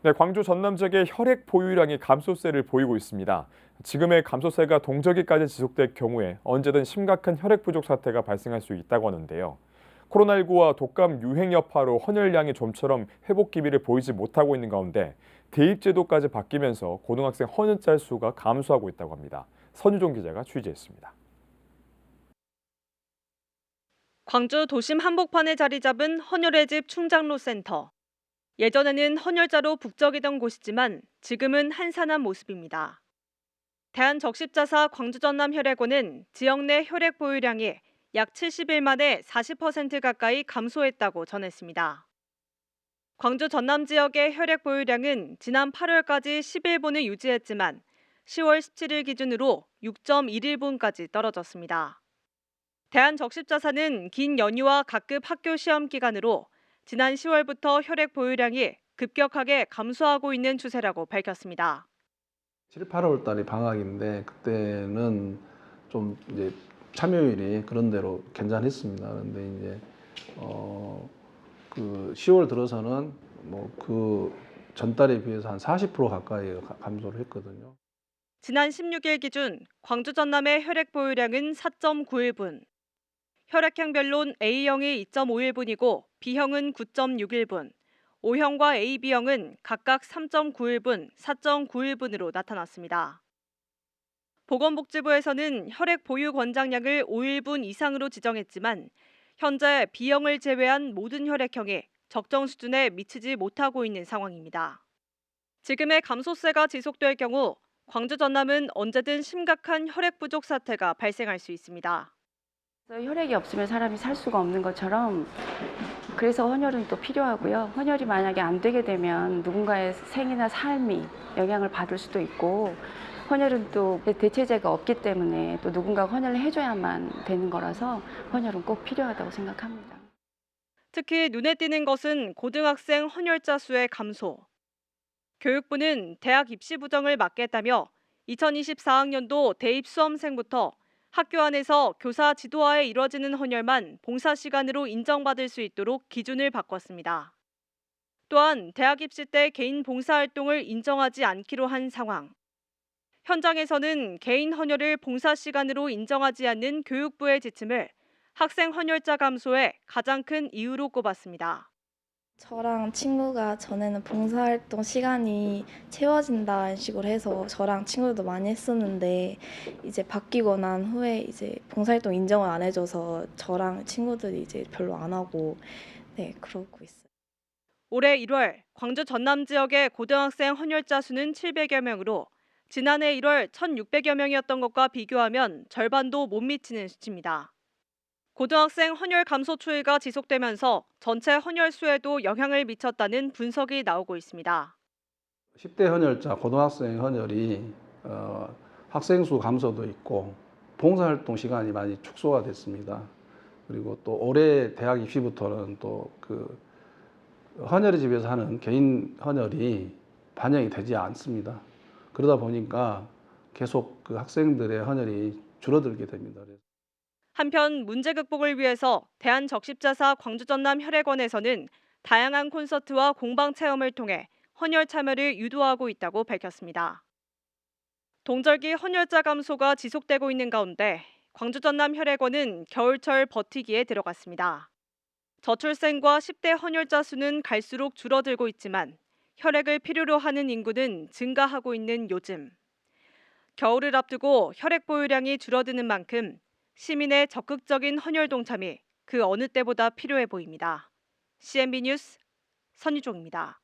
네, 광주 전남 지역의 혈액 보유량이 감소세를 보이고 있습니다. 지금의 감소세가 동절기까지 지속될 경우에 언제든 심각한 혈액 부족 사태가 발생할 수 있다고 하는데요. 코로나19와 독감 유행 여파로 헌혈량이 좀처럼 회복 기미를 보이지 못하고 있는 가운데 대입 제도까지 바뀌면서 고등학생 헌혈자 수가 감소하고 있다고 합니다. 선유종 기자가 취재했습니다. 광주 도심 한복판에 자리 잡은 헌혈의 집 충장로 센터. 예전에는 헌혈자로 북적이던 곳이지만 지금은 한산한 모습입니다. 대한적십자사 광주전남혈액원은 지역 내 혈액 보유량이 약 70일 만에 40% 가까이 감소했다고 전했습니다. 광주 전남 지역의 혈액 보유량은 지난 8월까지 11분을 유지했지만 10월 17일 기준으로 6.11분까지 떨어졌습니다. 대한적십자사는 긴 연휴와 각급 학교 시험 기간으로 지난 10월부터 혈액 보유량이 급격하게 감소하고 있는 추세라고 밝혔습니다. 7, 8월 달이 방학인데 그때는 좀 이제 참여율이 그런 대로 괜찮았습니다. 그런데 이제 그 10월 들어서는 뭐 그 전달에 비해서 한 40% 가까이 감소를 했거든요. 지난 16일 기준 광주 전남의 혈액 보유량은 4.91분, 혈액형별론 A형이 2.51분이고 B형은 9.61분, O형과 AB형은 각각 3.91분, 4.91분으로 나타났습니다. 보건복지부에서는 혈액 보유 권장량을 5일분 이상으로 지정했지만 현재 B형을 제외한 모든 혈액형이 적정 수준에 미치지 못하고 있는 상황입니다. 지금의 감소세가 지속될 경우 광주 전남은 언제든 심각한 혈액 부족 사태가 발생할 수 있습니다. 혈액이 없으면 사람이 살 수가 없는 것처럼 그래서 헌혈은 또 필요하고요. 헌혈이 만약에 안 되게 되면 누군가의 생이나 삶이 영향을 받을 수도 있고 헌혈은 또 대체제가 없기 때문에 또 누군가가 헌혈을 해줘야만 되는 거라서 헌혈은 꼭 필요하다고 생각합니다. 특히 눈에 띄는 것은 고등학생 헌혈자 수의 감소. 교육부는 대학 입시 부정을 막겠다며 2024학년도 대입 수험생부터 학교 안에서 교사 지도하에 이뤄지는 헌혈만 봉사 시간으로 인정받을 수 있도록 기준을 바꿨습니다. 또한 대학 입시 때 개인 봉사활동을 인정하지 않기로 한 상황. 현장에서는 개인 헌혈을 봉사 시간으로 인정하지 않는 교육부의 지침을 학생 헌혈자 감소의 가장 큰 이유로 꼽았습니다. 저랑 친구가 전에는 봉사활동 시간이 채워진다는 식으로 해서 저랑 친구도 많이 했었는데 이제 바뀌고 난 후에 이제 봉사활동 인정을 안 해줘서 저랑 친구들이 이제 별로 안 하고 그러고 있어요. 올해 1월 광주 전남 지역의 고등학생 헌혈자 수는 700여 명으로 지난해 1월 1,600여 명이었던 것과 비교하면 절반도 못 미치는 수치입니다. 고등학생 헌혈 감소 추이가 지속되면서 전체 헌혈 수에도 영향을 미쳤다는 분석이 나오고 있습니다. 10대 헌혈자, 고등학생 헌혈이 학생 수 감소도 있고 봉사활동 시간이 많이 축소가 됐습니다. 그리고 또 올해 대학 입시부터는 또 그 헌혈의 집에서 하는 개인 헌혈이 반영이 되지 않습니다. 그러다 보니까 계속 그 학생들의 헌혈이 줄어들게 됩니다. 한편 문제 극복을 위해서 대한적십자사 광주전남혈액원에서는 다양한 콘서트와 공방 체험을 통해 헌혈 참여를 유도하고 있다고 밝혔습니다. 동절기 헌혈자 감소가 지속되고 있는 가운데 광주전남혈액원은 겨울철 버티기에 들어갔습니다. 저출생과 10대 헌혈자 수는 갈수록 줄어들고 있지만 혈액을 필요로 하는 인구는 증가하고 있는 요즘. 겨울을 앞두고 혈액 보유량이 줄어드는 만큼 시민의 적극적인 헌혈 동참이 그 어느 때보다 필요해 보입니다. CNB 뉴스 선유종입니다.